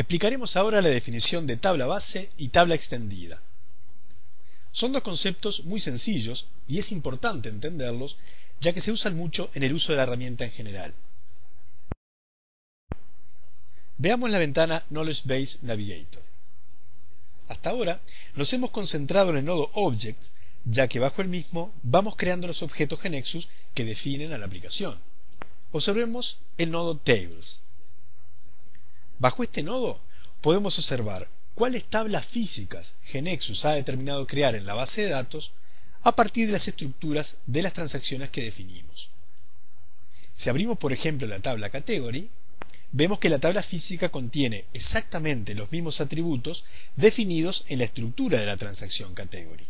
Explicaremos ahora la definición de tabla base y tabla extendida. Son dos conceptos muy sencillos y es importante entenderlos, ya que se usan mucho en el uso de la herramienta en general. Veamos la ventana Knowledge Base Navigator. Hasta ahora nos hemos concentrado en el nodo Object, ya que bajo el mismo vamos creando los objetos GeneXus que definen a la aplicación. Observemos el nodo Tables. Bajo este nodo podemos observar cuáles tablas físicas GeneXus ha determinado crear en la base de datos a partir de las estructuras de las transacciones que definimos. Si abrimos por ejemplo la tabla Category, vemos que la tabla física contiene exactamente los mismos atributos definidos en la estructura de la transacción Category.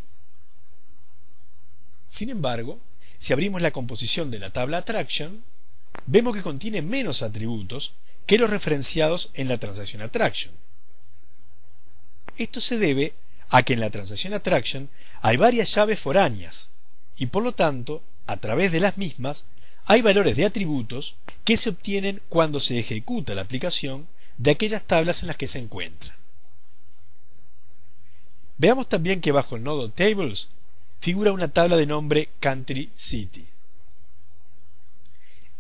Sin embargo, si abrimos la composición de la tabla Attraction, vemos que contiene menos atributos que los referenciados en la transacción Attraction. Esto se debe a que en la transacción Attraction hay varias llaves foráneas y por lo tanto, a través de las mismas, hay valores de atributos que se obtienen cuando se ejecuta la aplicación de aquellas tablas en las que se encuentran. Veamos también que bajo el nodo Tables figura una tabla de nombre Country City.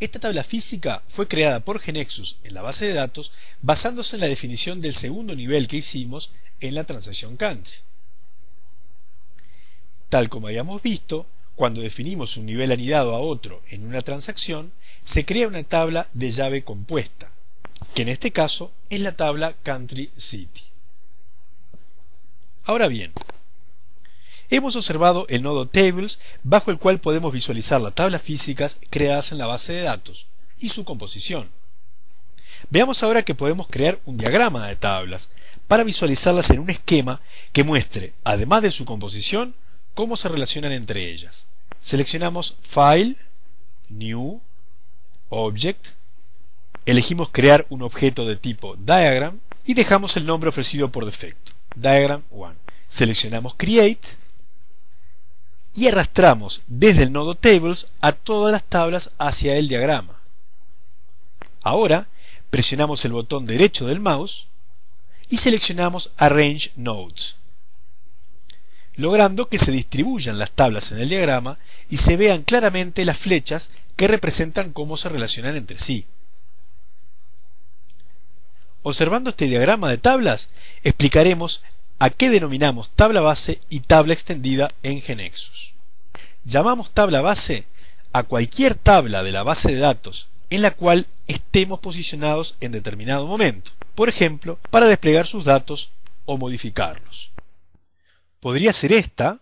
Esta tabla física fue creada por GeneXus en la base de datos basándose en la definición del segundo nivel que hicimos en la transacción Country. Tal como habíamos visto, cuando definimos un nivel anidado a otro en una transacción, se crea una tabla de llave compuesta, que en este caso es la tabla Country City. Ahora bien, hemos observado el nodo Tables, bajo el cual podemos visualizar las tablas físicas creadas en la base de datos y su composición. Veamos ahora que podemos crear un diagrama de tablas para visualizarlas en un esquema que muestre, además de su composición, cómo se relacionan entre ellas. Seleccionamos File, New, Object, elegimos crear un objeto de tipo Diagram y dejamos el nombre ofrecido por defecto, Diagram1. Seleccionamos Create y arrastramos desde el nodo Tables a todas las tablas hacia el diagrama. Ahora presionamos el botón derecho del mouse y seleccionamos Arrange Nodes, logrando que se distribuyan las tablas en el diagrama y se vean claramente las flechas que representan cómo se relacionan entre sí. Observando este diagrama de tablas, explicaremos a qué denominamos tabla base y tabla extendida en GeneXus. Llamamos tabla base a cualquier tabla de la base de datos en la cual estemos posicionados en determinado momento, por ejemplo, para desplegar sus datos o modificarlos. Podría ser esta,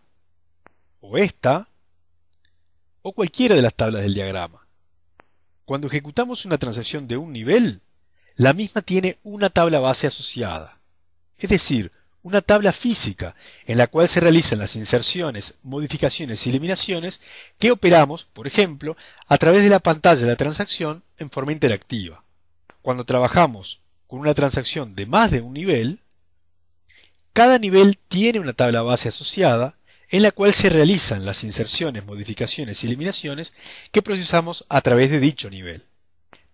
o cualquiera de las tablas del diagrama. Cuando ejecutamos una transacción de un nivel, la misma tiene una tabla base asociada, es decir, una tabla física en la cual se realizan las inserciones, modificaciones y eliminaciones que operamos, por ejemplo, a través de la pantalla de la transacción en forma interactiva. Cuando trabajamos con una transacción de más de un nivel, cada nivel tiene una tabla base asociada en la cual se realizan las inserciones, modificaciones y eliminaciones que procesamos a través de dicho nivel.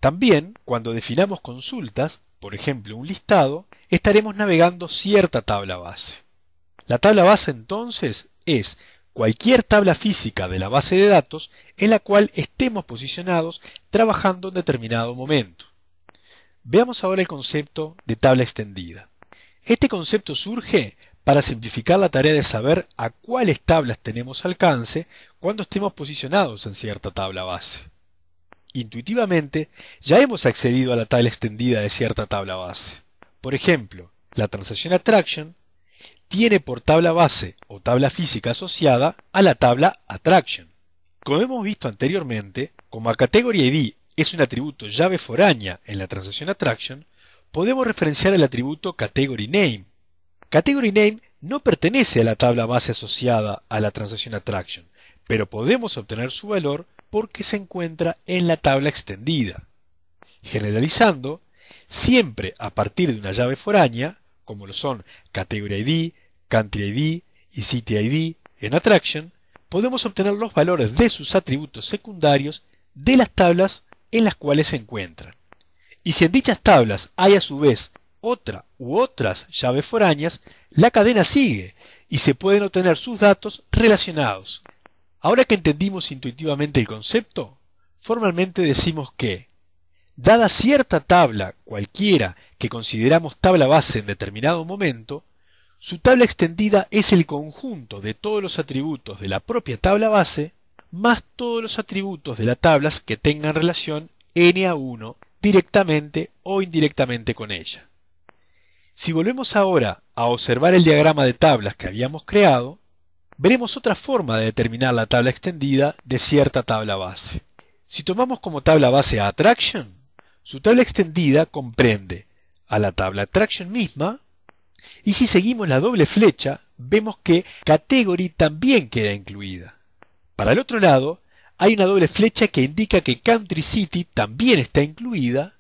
También, cuando definamos consultas, por ejemplo un listado, estaremos navegando cierta tabla base. La tabla base entonces es cualquier tabla física de la base de datos en la cual estemos posicionados trabajando en determinado momento. Veamos ahora el concepto de tabla extendida. Este concepto surge para simplificar la tarea de saber a cuáles tablas tenemos alcance cuando estemos posicionados en cierta tabla base. Intuitivamente, ya hemos accedido a la tabla extendida de cierta tabla base. Por ejemplo, la transacción Attraction tiene por tabla base o tabla física asociada a la tabla Attraction. Como hemos visto anteriormente, como a Category ID es un atributo llave foránea en la transacción Attraction, podemos referenciar el atributo Category Name. Category Name no pertenece a la tabla base asociada a la transacción Attraction, pero podemos obtener su valor porque se encuentra en la tabla extendida. Generalizando, siempre a partir de una llave foránea, como lo son Category ID, Country ID y City ID en Attraction, podemos obtener los valores de sus atributos secundarios de las tablas en las cuales se encuentran. Y si en dichas tablas hay a su vez otra u otras llaves foráneas, la cadena sigue y se pueden obtener sus datos relacionados. Ahora que entendimos intuitivamente el concepto, formalmente decimos que, dada cierta tabla cualquiera que consideramos tabla base en determinado momento, su tabla extendida es el conjunto de todos los atributos de la propia tabla base más todos los atributos de las tablas que tengan relación n a 1 directamente o indirectamente con ella. Si volvemos ahora a observar el diagrama de tablas que habíamos creado, veremos otra forma de determinar la tabla extendida de cierta tabla base. Si tomamos como tabla base a Attraction, su tabla extendida comprende a la tabla Attraction misma, y si seguimos la doble flecha, vemos que Category también queda incluida. Para el otro lado, hay una doble flecha que indica que Country City también está incluida,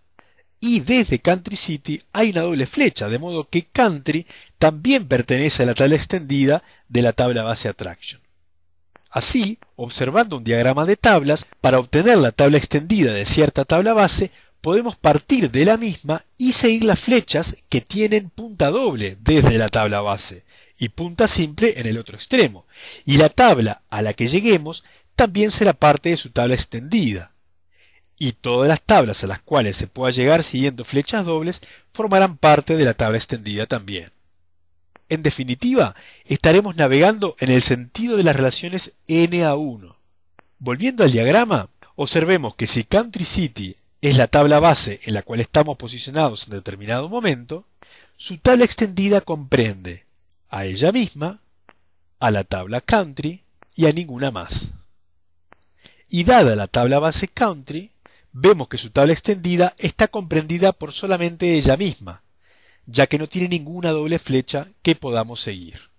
y desde Country City hay una doble flecha, de modo que Country también pertenece a la tabla extendida de la tabla base Attraction. Así, observando un diagrama de tablas, para obtener la tabla extendida de cierta tabla base, podemos partir de la misma y seguir las flechas que tienen punta doble desde la tabla base y punta simple en el otro extremo, y la tabla a la que lleguemos también será parte de su tabla extendida. Y todas las tablas a las cuales se pueda llegar siguiendo flechas dobles formarán parte de la tabla extendida también. En definitiva, estaremos navegando en el sentido de las relaciones n a 1. Volviendo al diagrama, observemos que si Country City es la tabla base en la cual estamos posicionados en determinado momento, su tabla extendida comprende a ella misma, a la tabla Country y a ninguna más. Y dada la tabla base Country, vemos que su tabla extendida está comprendida por solamente ella misma, ya que no tiene ninguna doble flecha que podamos seguir.